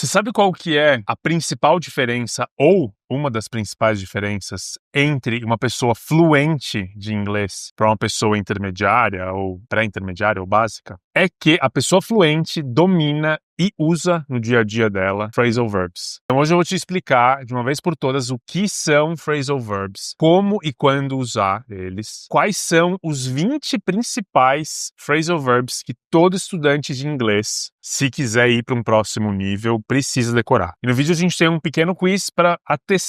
Você sabe qual que é a principal diferença ou uma das principais diferenças entre uma pessoa fluente de inglês para uma pessoa intermediária ou pré-intermediária ou básica? É que a pessoa fluente domina e usa no dia a dia dela phrasal verbs. Então hoje eu vou te explicar de uma vez por todas o que são phrasal verbs, como e quando usar eles, quais são os 20 principais phrasal verbs que todo estudante de inglês, se quiser ir para um próximo nível, precisa decorar. E no vídeo a gente tem um pequeno quiz para atestar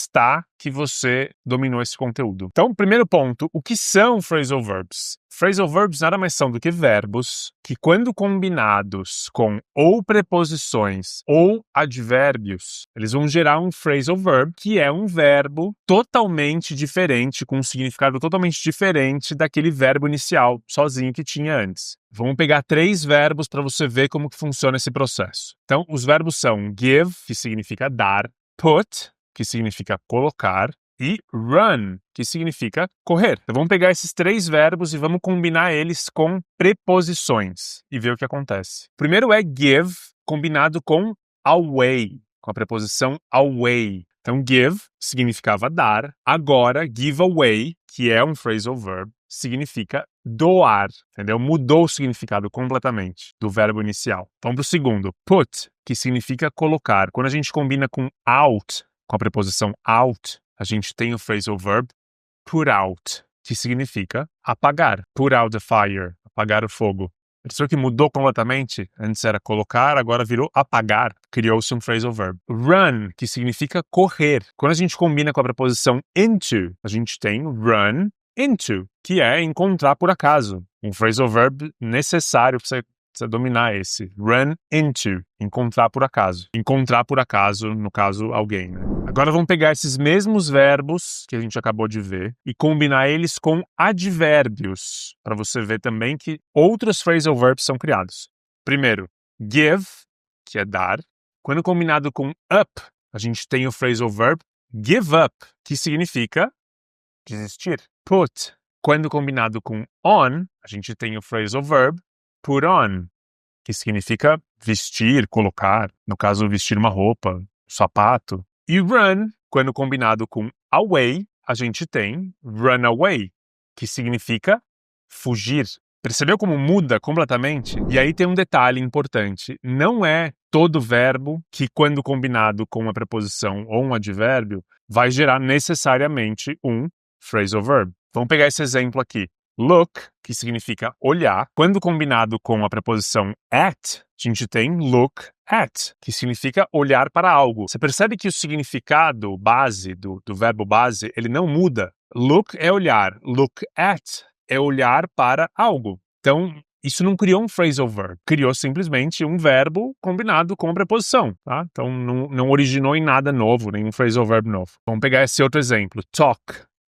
que você dominou esse conteúdo. Então, primeiro ponto, o que são phrasal verbs? Phrasal verbs nada mais são do que verbos que, quando combinados com ou preposições ou advérbios, eles vão gerar um phrasal verb, que é um verbo totalmente diferente, com um significado totalmente diferente daquele verbo inicial, sozinho, que tinha antes. Vamos pegar 3 verbos para você ver como que funciona esse processo. Então, os verbos são give, que significa dar, put, que significa colocar, e run, que significa correr. Então vamos pegar esses 3 verbos e vamos combinar eles com preposições e ver o que acontece. O primeiro é give, combinado com away, com a preposição away. Então give significava dar, agora give away, que é um phrasal verb, significa doar, entendeu? Mudou o significado completamente do verbo inicial. Vamos para o segundo, put, que significa colocar. Quando a gente combina com out, com a preposição out, a gente tem o phrasal verb put out, que significa apagar. Put out the fire, apagar o fogo. Percebeu que mudou completamente? Antes era colocar, agora virou apagar. Criou-se um phrasal verb. Run, que significa correr. Quando a gente combina com a preposição into, a gente tem run into, que é encontrar por acaso. Um phrasal verb necessário para você dominar esse. Run into, encontrar por acaso. Encontrar por acaso, no caso, alguém, né? Agora vamos pegar esses mesmos verbos que a gente acabou de ver e combinar eles com advérbios, para você ver também que outros phrasal verbs são criados. Primeiro, give, que é dar. Quando combinado com up, a gente tem o phrasal verb give up, que significa desistir. Put, quando combinado com on, a gente tem o phrasal verb put on, que significa vestir, colocar, no caso, vestir uma roupa, um sapato. E run, quando combinado com away, a gente tem run away, que significa fugir. Percebeu como muda completamente? E aí tem um detalhe importante. Não é todo verbo que, quando combinado com uma preposição ou um advérbio, vai gerar necessariamente um phrasal verb. Vamos pegar esse exemplo aqui. Look, que significa olhar. Quando combinado com a preposição at, a gente tem look at, que significa olhar para algo. Você percebe que o significado base do verbo base, ele não muda. Look é olhar, look at é olhar para algo. Então, isso não criou um phrasal verb, criou simplesmente um verbo combinado com a preposição, tá? Então, não originou em nada novo, nenhum phrasal verb novo. Vamos pegar esse outro exemplo, talk,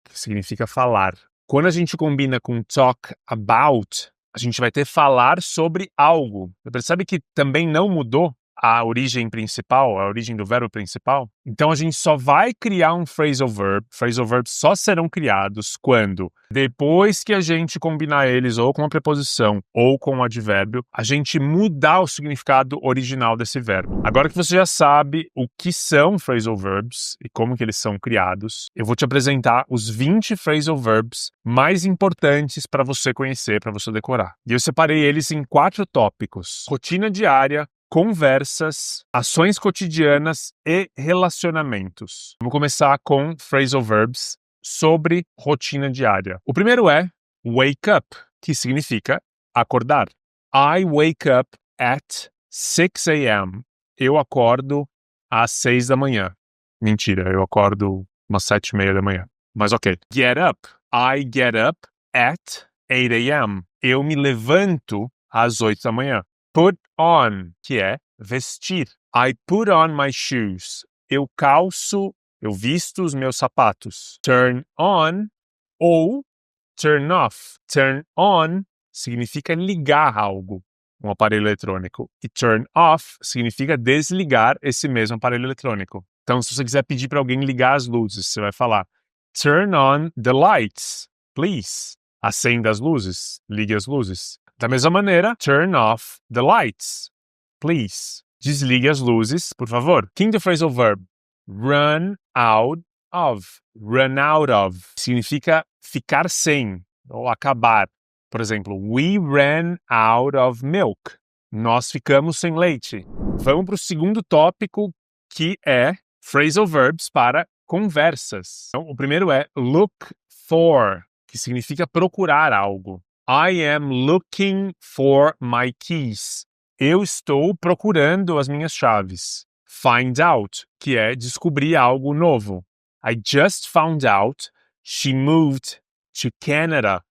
que significa falar. Quando a gente combina com talk about, a gente vai ter falar sobre algo. Você percebe que também não mudou a origem principal, a origem do verbo principal? Então a gente só vai criar um phrasal verb. Phrasal verbs só serão criados quando, depois que a gente combinar eles ou com a preposição ou com o advérbio, a gente mudar o significado original desse verbo. Agora que você já sabe o que são phrasal verbs e como que eles são criados, eu vou te apresentar os 20 phrasal verbs mais importantes para você conhecer, para você decorar. E eu separei eles em 4 tópicos: rotina diária, conversas, ações cotidianas e relacionamentos. Vamos começar com phrasal verbs sobre rotina diária. O primeiro é wake up, que significa acordar. I wake up at 6 a.m. Eu acordo às 6 da manhã. Mentira, eu acordo umas 7:30 da manhã. Mas ok. Get up. I get up at 8 a.m. Eu me levanto às 8 da manhã. Put on, que é vestir. I put on my shoes. Eu visto os meus sapatos. Turn on ou turn off. Turn on significa ligar algo, um aparelho eletrônico. E turn off significa desligar esse mesmo aparelho eletrônico. Então, se você quiser pedir para alguém ligar as luzes, você vai falar turn on the lights, please. Acenda as luzes, ligue as luzes. Da mesma maneira, turn off the lights, please. Desligue as luzes, por favor. Quinto phrasal verb. Run out of. Run out of. Significa ficar sem ou acabar. Por exemplo, we ran out of milk. Nós ficamos sem leite. Vamos para o segundo tópico, que é phrasal verbs para conversas. Então, o primeiro é look for, que significa procurar algo. I am looking for my keys. Eu estou procurando as minhas chaves. Find out, que é descobrir algo novo. I just found out she moved to Canada.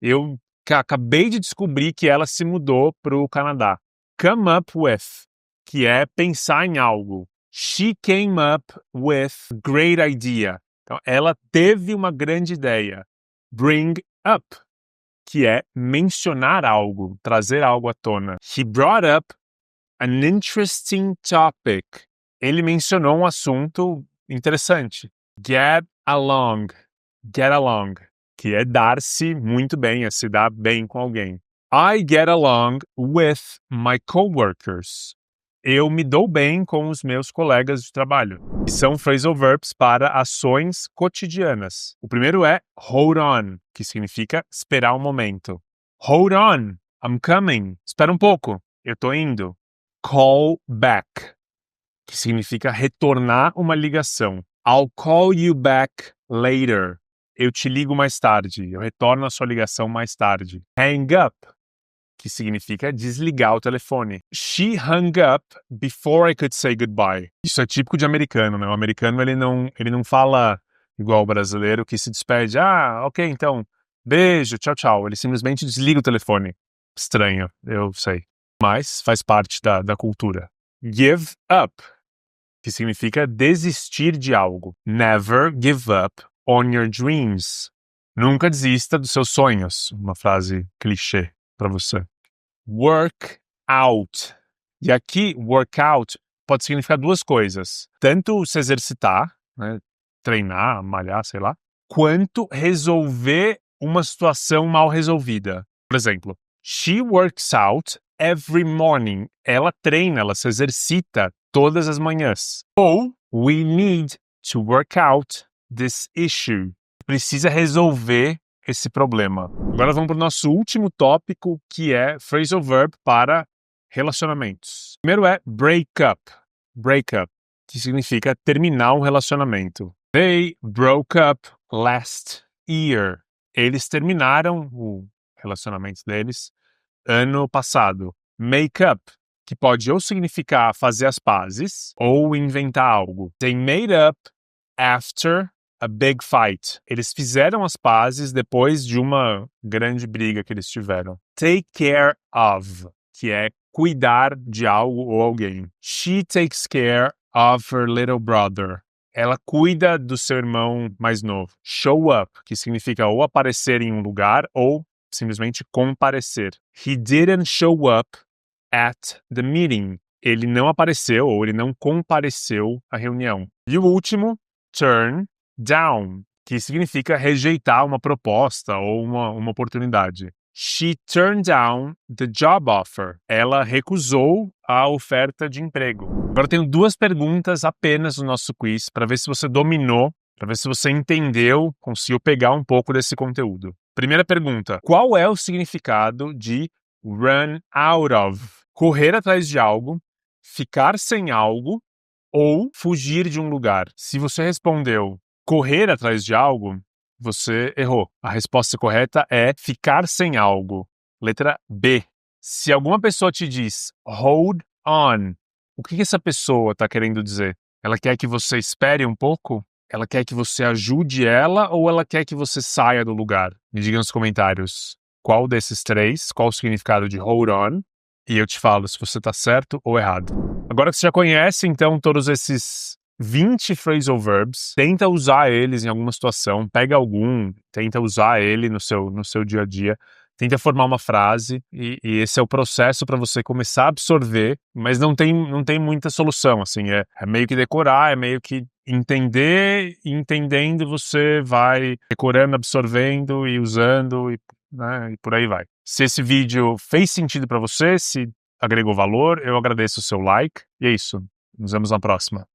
Eu acabei de descobrir que ela se mudou para o Canadá. Come up with, que é pensar em algo. She came up with a great idea. Então, ela teve uma grande ideia. Bring up, que é mencionar algo, trazer algo à tona. He brought up an interesting topic. Ele mencionou um assunto interessante. Get along. Get along, que é dar-se muito bem, é se dar bem com alguém. I get along with my coworkers. Eu me dou bem com os meus colegas de trabalho. E são phrasal verbs para ações cotidianas. O primeiro é hold on, que significa esperar um momento. Hold on, I'm coming. Espera um pouco, eu tô indo. Call back, que significa retornar uma ligação. I'll call you back later. Eu te ligo mais tarde. Eu retorno a sua ligação mais tarde. Hang up, que significa desligar o telefone. She hung up before I could say goodbye. Isso é típico de americano, né? O americano, ele não fala igual o brasileiro, que se despede. Ah, ok, então, beijo, tchau, tchau. Ele simplesmente desliga o telefone. Estranho, eu sei. Mas faz parte da cultura. Give up, que significa desistir de algo. Never give up on your dreams. Nunca desista dos seus sonhos. Uma frase clichê para você. Work out. E aqui, work out pode significar duas coisas. Tanto se exercitar, né, treinar, malhar, sei lá, quanto resolver uma situação mal resolvida. Por exemplo, she works out every morning. Ela treina, ela se exercita todas as manhãs. Ou, we need to work out this issue. Precisa resolver esse problema. Agora vamos para o nosso último tópico, que é phrasal verb para relacionamentos. Primeiro é break up. Break up, que significa terminar um relacionamento. They broke up last year. Eles terminaram o relacionamento deles ano passado. Make up, que pode ou significar fazer as pazes ou inventar algo. They made up after a big fight. Eles fizeram as pazes depois de uma grande briga que eles tiveram. Take care of, que é cuidar de algo ou alguém. She takes care of her little brother. Ela cuida do seu irmão mais novo. Show up, que significa ou aparecer em um lugar ou simplesmente comparecer. He didn't show up at the meeting. Ele não apareceu ou ele não compareceu à reunião. E o último, turn down, que significa rejeitar uma proposta ou uma oportunidade. She turned down the job offer. Ela recusou a oferta de emprego. Agora eu tenho duas perguntas apenas no nosso quiz para ver se você dominou, para ver se você entendeu, conseguiu pegar um pouco desse conteúdo. Primeira pergunta: qual é o significado de run out of? Correr atrás de algo, ficar sem algo ou fugir de um lugar. Se você respondeu correr atrás de algo, você errou. A resposta correta é ficar sem algo. Letra B. Se alguma pessoa te diz hold on, o que essa pessoa está querendo dizer? Ela quer que você espere um pouco? Ela quer que você ajude ela ou ela quer que você saia do lugar? Me diga nos comentários qual desses três, qual o significado de hold on, e eu te falo se você está certo ou errado. Agora que você já conhece, então, todos esses 20 phrasal verbs, tenta usar eles em alguma situação, pega algum, tenta usar ele no seu dia a dia, tenta formar uma frase e esse é o processo para você começar a absorver, mas não tem muita solução, assim, é meio que decorar, é meio que entender e entendendo você vai decorando, absorvendo e usando e por aí vai. Se esse vídeo fez sentido para você, se agregou valor, eu agradeço o seu like. E é isso. Nos vemos na próxima.